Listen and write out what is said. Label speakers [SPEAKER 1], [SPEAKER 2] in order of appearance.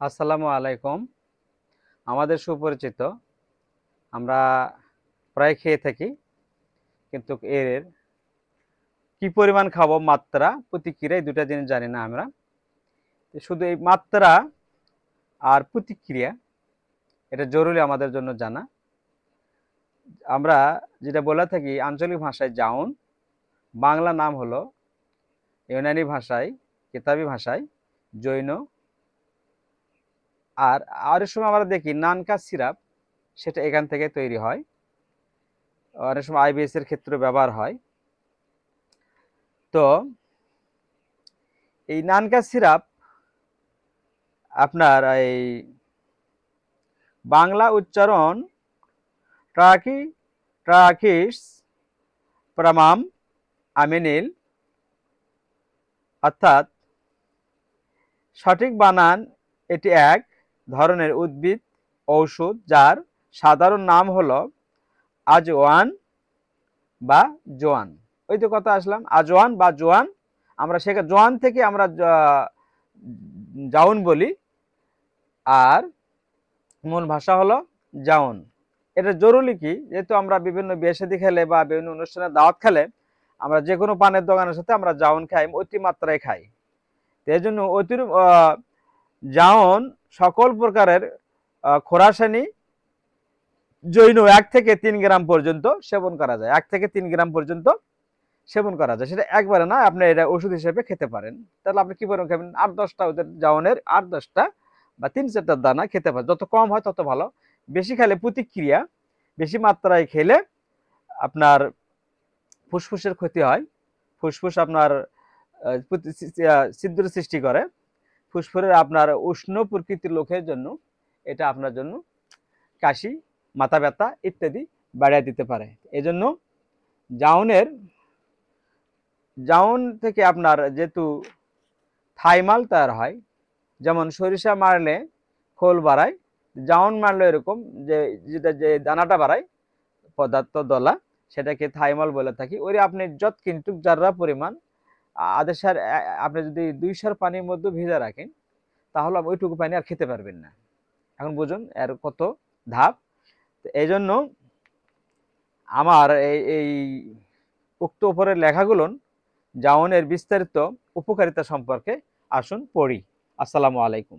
[SPEAKER 1] আসসালামু আলাইকুম। আমাদের সুপরিচিত, আমরা প্রায় খেয়ে থাকি, কিন্তু এর কি পরিমাণ খাবো, মাত্রা, প্রতিক্রিয়া, এই দুটা জিনিস জানি না আমরা। শুধু এই মাত্রা আর প্রতিক্রিয়া, এটা জরুরি আমাদের জন্য জানা। আমরা যেটা বলে থাকি আঞ্চলিক ভাষায় জাউন, বাংলা নাম হলো, ইউনানি ভাষায়, কিতাবি ভাষায় জৈন। আর অনেক সময় আমরা দেখি নানকা সিরাপ, সেটা এখান থেকে তৈরি হয়। অনেক সময় আইবিএস এর ক্ষেত্রে ব্যবহার হয়। তো এই নানকা সিরাপ আপনার এই বাংলা উচ্চারণ ট্রাকি, ট্রাকিস, প্রামাম, আমিনিল, অর্থাৎ সঠিক বানান এটি এক ধরনের উদ্ভিদ ঔষধ, যার সাধারণ নাম হলো আজওয়ান বা জোয়ান। ওই তো কথা আসলাম, আজওয়ান বা জোয়ান। আমরা সেখানে জোয়ান থেকে আমরা জাউন বলি, আর মূল ভাষা হলো জাউন। এটা জরুরি কি, যেহেতু আমরা বিভিন্ন বিয়ে শাদী খেলে বা বিভিন্ন অনুষ্ঠানে দাওয়াত খেলে আমরা যে কোনো পানের দোকানের সাথে আমরা জাউন খাই, অতিমাত্রায় খাই। এই জন্য জাউন সকল প্রকারের খোরাসানি জৈন 1 থেকে 3 গ্রাম পর্যন্ত সেবন করা যায়। 1 থেকে 3 গ্রাম পর্যন্ত সেবন করা যায়। সেটা একবারে না, আপনি এটা ওষুধ হিসেবে খেতে পারেন। তাহলে আপনি কি পরিমাণ খাবেন? 8-10টা ওদের জাউনের 8-10টা বা 3-4টা দানা খেতে পারেন। যত কম হয় তত ভালো। বেশি খেলে প্রতিক্রিয়া, বেশি মাত্রায় খেলে আপনার ফুসফুসের ক্ষতি হয়। ফুসফুস আপনার ছিদ্র সৃষ্টি করে। ফুসফুসের আপনার উষ্ণ প্রকৃতির লোকের জন্য এটা আপনার জন্য কাশি, মাথা ব্যথা ইত্যাদি বাড়িয়ে দিতে পারে। এজন্য জাউনের জাউন থেকে আপনার যেহেতু থাইমাল তৈরি হয়, যেমন সরিষা মারলে খোল বাড়ায়, জাউন মারলে এরকম যে দানাটা বাড়ায় পদার্থ দলা, সেটাকে থাইমাল বলে থাকি। ওই আপনি যত কিন্তু যারা পরিমাণ আদেশার আপনি যদি 200 পানির মধ্যে ভেজা রাখেন, তাহলে ওইটুকু পানি আর খেতে পারবেন না। এখন বুঝুন এর কত ধাপ। এই জন্য আমার এই উক্ত উপরের লেখাগুলো জাউনের বিস্তারিত উপকারিতা সম্পর্কে আসুন পড়ি। আসসালামু আলাইকুম।